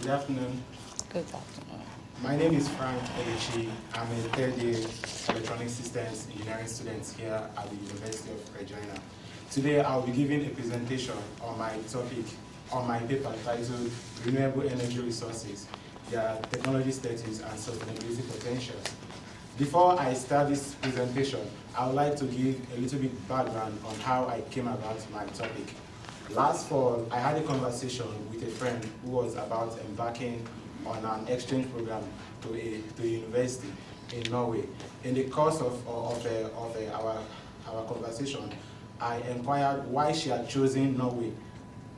Good afternoon. Good afternoon. My name is Frank Eyechi. I'm a third-year electronic systems engineering student here at the University of Regina. Today, I'll be giving a presentation on my topic, on my paper titled Renewable Energy Resources, their technology status and sustainability potentials. Before I start this presentation, I would like to give a little bit background on how I came about my topic. Last fall, I had a conversation with a friend who was about embarking on an exchange program to a university in Norway. In the course of our conversation, I inquired why she had chosen Norway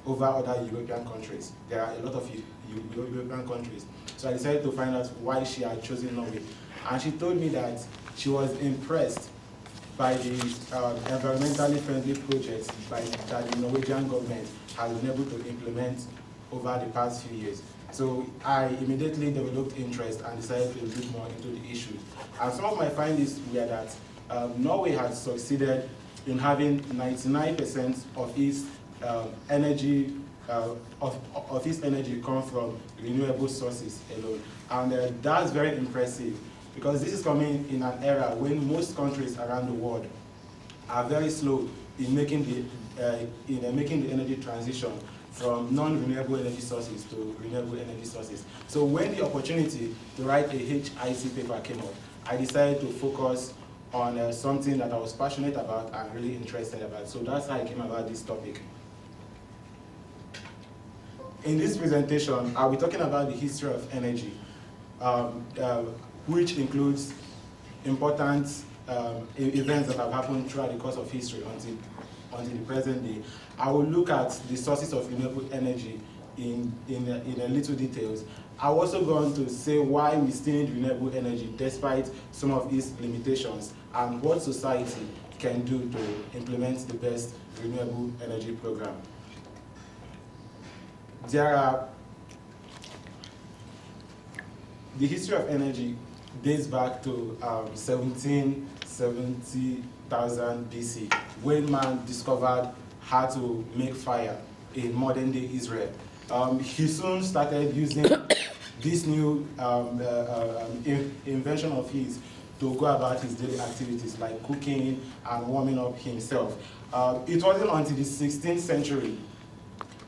over other European countries. There are a lot of European countries. So I decided to find out why she had chosen Norway. And she told me that she was impressed by the environmentally friendly projects that the Norwegian government has been able to implement over the past few years. So I immediately developed interest and decided to look more into the issue. And some of my findings were that Norway has succeeded in having 99% of its energy come from renewable sources alone. And that's very impressive, because this is coming in an era when most countries around the world are very slow in making the energy transition from non-renewable energy sources to renewable energy sources. So when the opportunity to write a HIC paper came up, I decided to focus on something that I was passionate about and really interested about. So that's how I came about this topic. In this presentation, I'll be talking about the history of energy, which includes important events that have happened throughout the course of history until the present day. I will look at the sources of renewable energy in a little details. I'm also going to say why we still need renewable energy despite some of its limitations, and what society can do to implement the best renewable energy program. The history of energy dates back to 1770,000 BC, when man discovered how to make fire in modern-day Israel. He soon started using this new invention of his to go about his daily activities, like cooking and warming up himself. It wasn't until the 16th century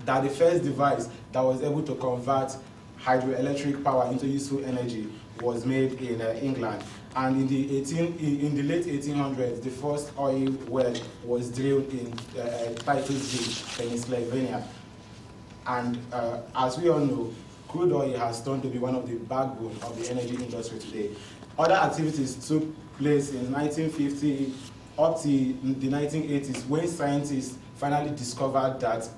that the first device that was able to convert hydroelectric power into useful energy was made in England. And in the late 1800s, the first oil well was drilled in Titus Beach, Pennsylvania. And as we all know, crude oil has turned to be one of the backbone of the energy industry today. Other activities took place in 1950 up to the 1980s, when scientists finally discovered that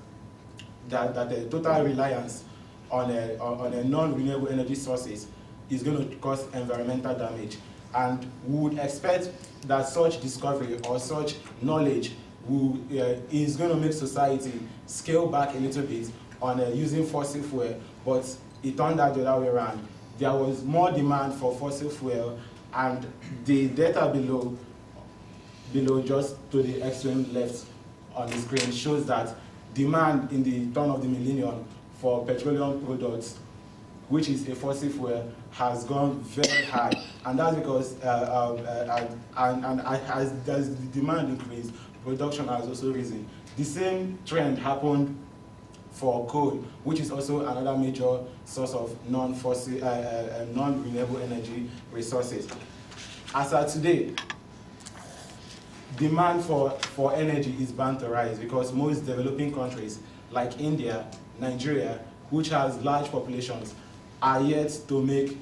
the total reliance on a non-renewable energy sources is going to cause environmental damage. And we would expect that such discovery or such knowledge is going to make society scale back a little bit on using fossil fuel, but it turned out the other way around. There was more demand for fossil fuel, and the data below just to the extreme left on the screen shows that demand in the turn of the millennium for petroleum products, which is a fossil fuel, has gone very high, and that's because as the demand increased, production has also risen. The same trend happened for coal, which is also another major source of non-renewable energy resources. As of today, demand for energy is bound to rise, because most developing countries like India, Nigeria, which has large populations, are yet to make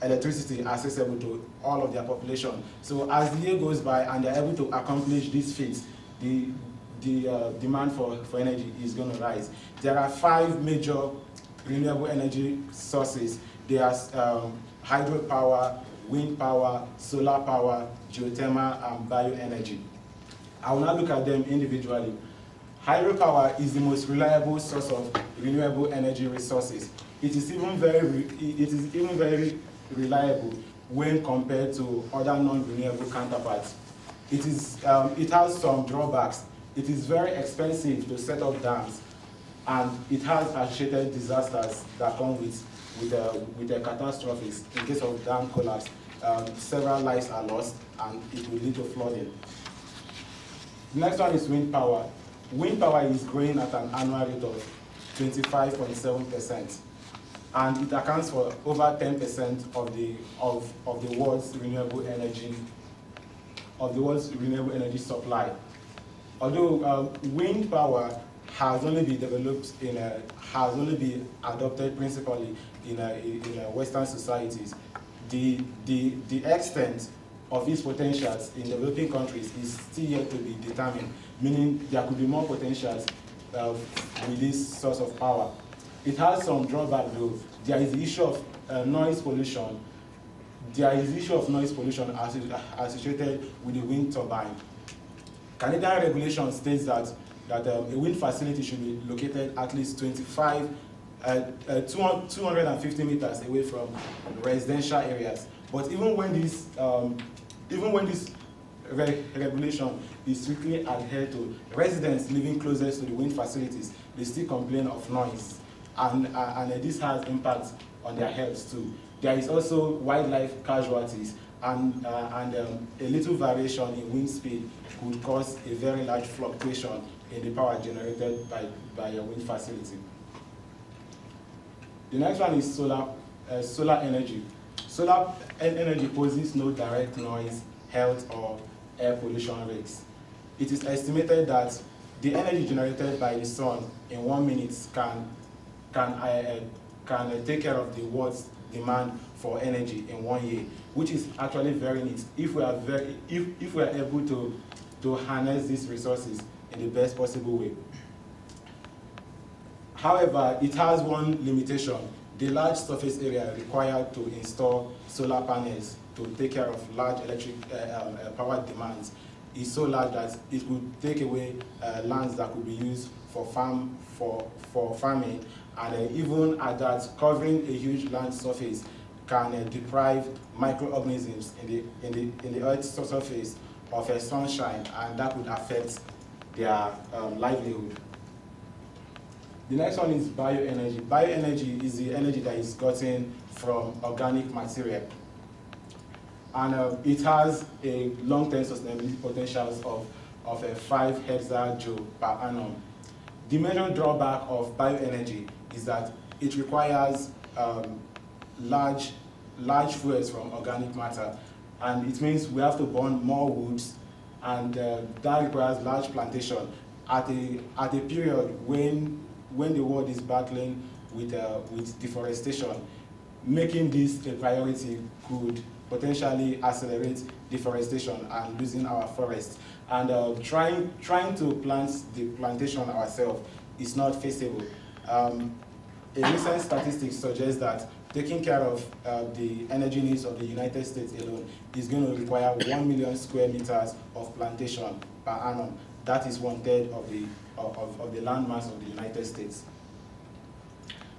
electricity accessible to all of their population. So as the year goes by and they're able to accomplish these feats, the demand for energy is going to rise. There are 5 major renewable energy sources. There's hydropower, wind power, solar power, geothermal, and bioenergy. I will now look at them individually. Hydropower is the most reliable source of renewable energy resources. It is even very reliable when compared to other non-renewable counterparts. It has some drawbacks. It is very expensive to set up dams, and it has associated disasters that come with the catastrophes. In case of dam collapse, several lives are lost, and it will lead to flooding. The next one is wind power. Wind power is growing at an annual rate of 25.7%, and it accounts for over 10% of the world's renewable energy supply. Although wind power has only been developed has only been adopted principally in Western societies, the extent of its potentials in developing countries is still yet to be determined, meaning there could be more potentials with this source of power. It has some drawback though. There is the issue of noise pollution. There is the issue of noise pollution associated with the wind turbine. Canadian regulation states that a wind facility should be located at least 250 meters away from residential areas. But even when this regulation is strictly adhered to, residents living closest to the wind facilities, they still complain of noise, and this has impacts on their health too. There is also wildlife casualties, and a little variation in wind speed could cause a very large fluctuation in the power generated by a wind facility. The next one is solar energy. Solar energy poses no direct noise, health, or air pollution risks. It is estimated that the energy generated by the sun in 1 minute can take care of the world's demand for energy in 1 year, which is actually very neat if we are able to harness these resources in the best possible way. However, it has one limitation. The large surface area required to install solar panels to take care of large electric power demands is so large that it could take away lands that could be used for farming, and even at that, covering a huge land surface can deprive microorganisms in the Earth's surface of sunshine, and that would affect their livelihood. The next one is bioenergy. Bioenergy is the energy that is gotten from organic material, and it has a long-term sustainability potentials of 5 exajoule per annum. The major drawback of bioenergy is that it requires large fuels from organic matter, and it means we have to burn more woods, and that requires large plantation at a period when the world is battling with deforestation. Making this a priority could potentially accelerate deforestation and losing our forests. And trying to plant the plantation ourselves is not feasible. A recent statistics suggests that taking care of the energy needs of the United States alone is going to require 1 million square meters of plantation per annum. That is 1/3 of the land mass of the United States.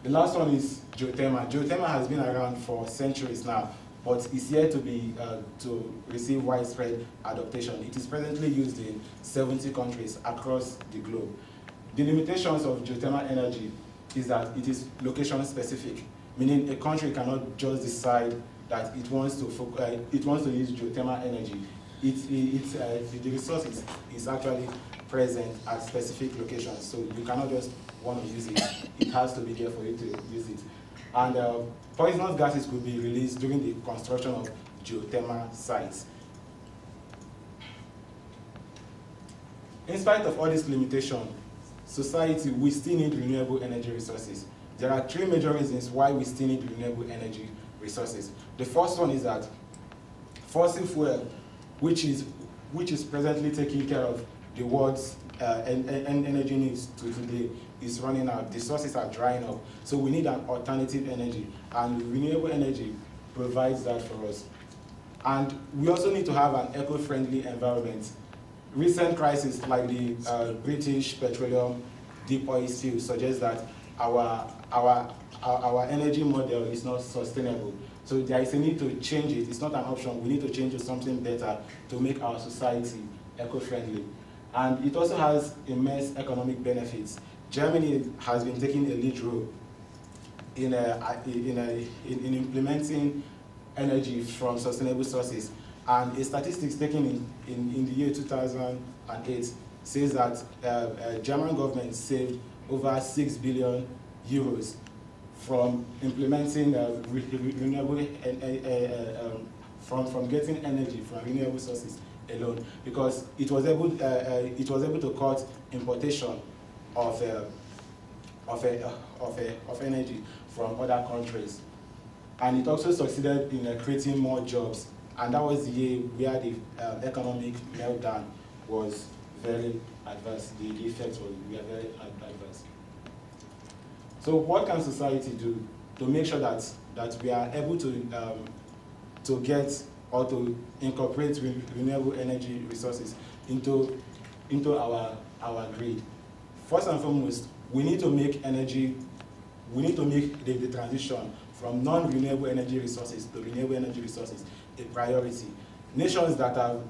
The last one is geothermal. Geothermal has been around for centuries now, but is yet to receive widespread adoption. It is presently used in 70 countries across the globe. The limitations of geothermal energy is that it is location specific, meaning a country cannot just decide that it wants to use geothermal energy. The resources is actually present at specific locations, so you cannot just want to use it. It has to be there for you to use it. And poisonous gases could be released during the construction of geothermal sites. In spite of all these limitations, society, we still need renewable energy resources. There are 3 major reasons why we still need renewable energy resources. The first one is that fossil fuel, which is presently taking care of the world's energy needs to today, is running out. The sources are drying up. So we need an alternative energy, and renewable energy provides that for us. And we also need to have an eco-friendly environment. Recent crises like the British petroleum deep oil spill suggest that our energy model is not sustainable. So there is a need to change it. It's not an option. We need to change to something better to make our society eco-friendly. And it also has immense economic benefits. Germany has been taking a lead role in implementing energy from sustainable sources. And a statistics taken in the year 2008 says that German government saved over 6 billion euros from implementing renewable from getting energy from renewable sources alone, because it was able to cut importation of energy from other countries, and it also succeeded in creating more jobs. And that was the year where the economic meltdown was very adverse. The effects were very adverse. So what can society do to make sure that we are able to get or to incorporate renewable energy resources into our grid? First and foremost, we need to make the transition from non-renewable energy resources to renewable energy resources a priority. Nations that have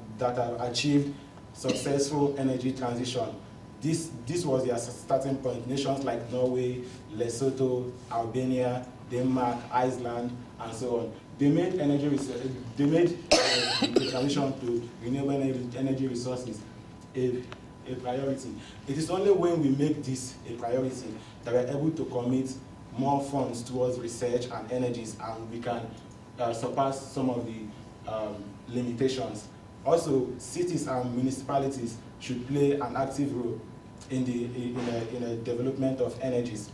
achieved successful energy transition, this was their starting point. Nations like Norway, Lesotho, Albania, Denmark, Iceland, and so on. They made the transition to renewable energy resources a priority. It is only when we make this a priority that we are able to commit more funds towards research and energies, and we can surpass some of the limitations. Also, cities and municipalities should play an active role in the development of energies.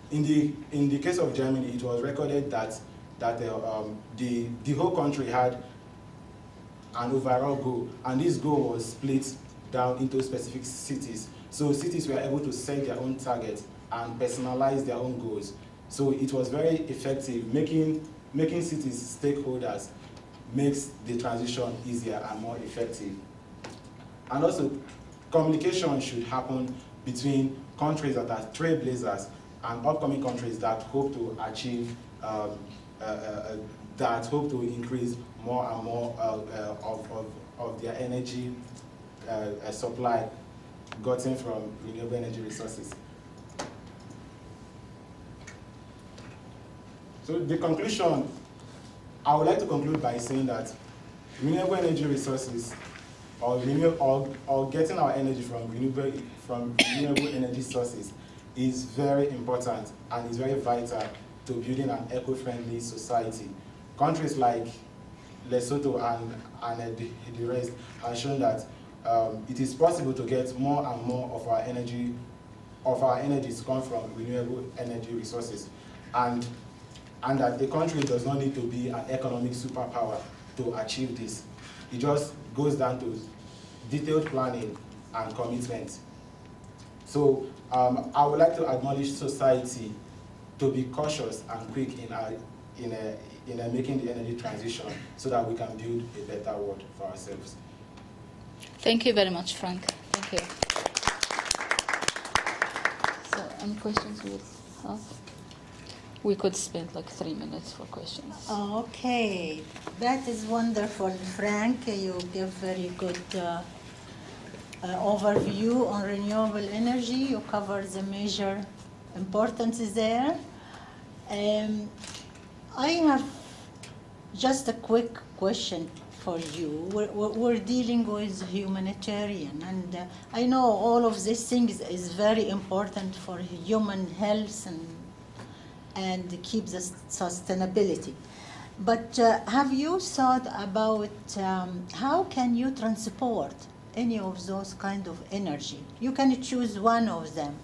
In the case of Germany, it was recorded that the whole country had an overall goal, and this goal was split down into specific cities. So cities were able to set their own targets and personalize their own goals. So it was very effective. Making cities stakeholders makes the transition easier and more effective. And also, communication should happen between countries that are trailblazers and upcoming countries that hope to achieve, that hope to increase more and more of their energy supply gotten from renewable energy resources. So the conclusion, I would like to conclude by saying that renewable energy resources or getting our energy from renewable energy sources is very important and is very vital to building an eco-friendly society. Countries like Lesotho and the rest have shown that it is possible to get more and more of our energies come from renewable energy resources, and that the country does not need to be an economic superpower to achieve this. It just goes down to detailed planning and commitment. So I would like to acknowledge society to be cautious and quick in making the energy transition so that we can build a better world for ourselves. Thank you very much, Frank. Thank you. So, any questions we have? We could spend like 3 minutes for questions. Okay, that is wonderful, Frank. You give very good overview on renewable energy. You cover the major importance there. I have just a quick question for you. We're dealing with humanitarian, and I know all of these things is very important for human health and keep the sustainability. But have you thought about how can you transport any of those kind of energy? You can choose one of them.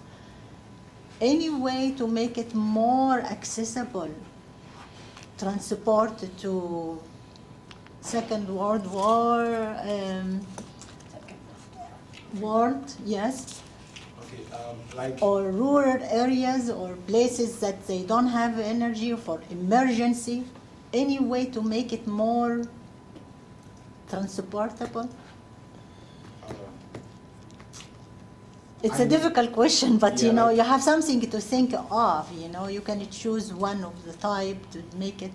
Any way to make it more accessible, transport to Second World War, world, yes? Like, or rural areas or places that they don't have energy for emergency, any way to make it more transportable? It's a difficult question, but yeah, you know, like, you have something to think of, you know, you can choose one of the type to make it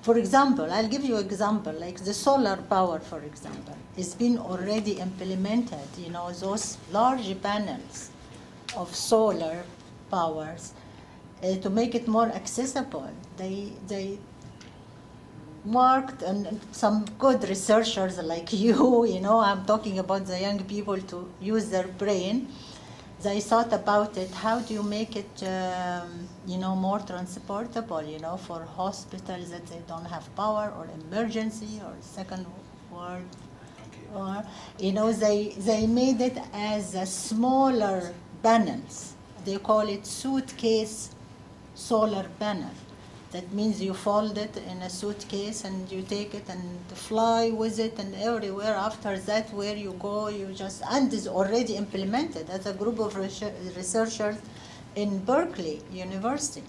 For example, I'll give you an example, like the solar power, for example, has been already implemented, you know, those large panels of solar powers to make it more accessible. They worked, and some good researchers like you know, I'm talking about the young people to use their brain. They thought about it, how do you make it, you know, more transportable, you know, for hospitals that they don't have power, or emergency, or second world, or, you know, they made it as a smaller panels. They call it suitcase solar panel. That means you fold it in a suitcase and you take it and fly with it and everywhere. After that, where you go, you just, and it's already implemented as a group of researchers in Berkeley University.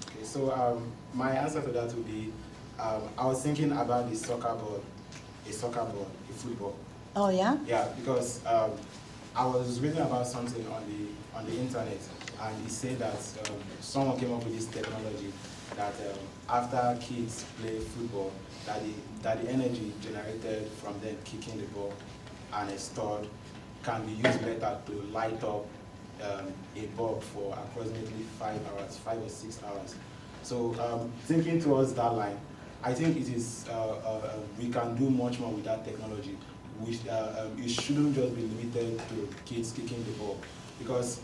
Okay, so my answer to that would be, I was thinking about the soccer ball, a football. Oh yeah? Yeah, because I was reading about something on the internet, and it said that someone came up with this technology that after kids play football, that the energy generated from them kicking the ball and stored can be used later to light up a bulb for approximately 5 or 6 hours. So thinking towards that line, I think it is we can do much more with that technology. Which it shouldn't just be limited to kids kicking the ball, because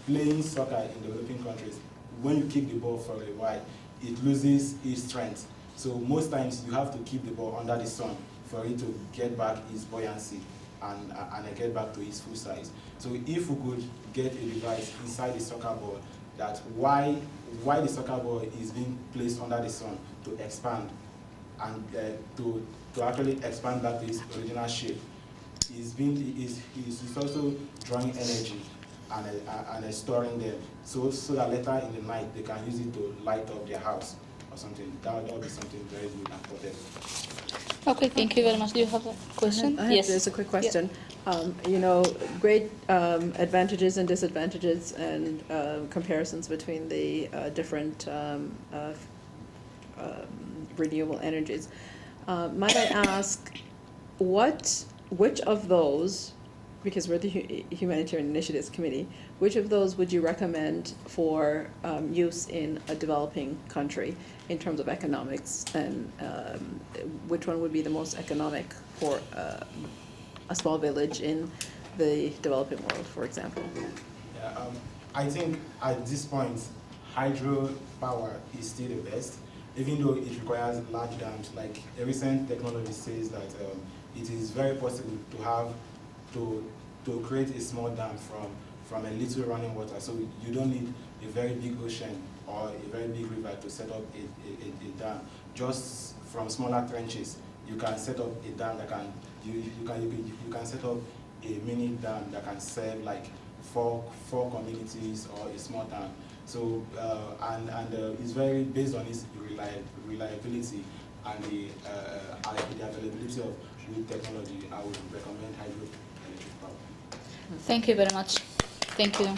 playing soccer in developing countries, when you kick the ball for a while, it loses its strength. So most times you have to keep the ball under the sun for it to get back its buoyancy and get back to its full size. So if we could get a device inside the soccer ball that why the soccer ball is being placed under the sun to expand and to actually expand back to its original shape, is also drawing energy and storing them, so that later in the night they can use it to light up their house or something. That would be something very good and portable. Okay, thank you very much. Do you have a question? Yes. There's a quick question. Yeah. You know, great advantages and disadvantages and comparisons between the different renewable energies. Might I ask, which of those, because we're the Humanitarian Initiatives Committee, which of those would you recommend for use in a developing country in terms of economics, and which one would be the most economic for a small village in the developing world, for example? Yeah, I think at this point, hydropower is still the best, even though it requires large dams. Like a recent technology says that it is very possible to have to create a small dam from a little running water. So you don't need a very big ocean or a very big river to set up a dam. Just from smaller trenches, you can set up a dam that can you can set up a mini dam that can serve like four communities or a small town. So it's very based on its reliability and the availability of good technology. I would recommend hydroelectric power. Thank you very much. Thank you.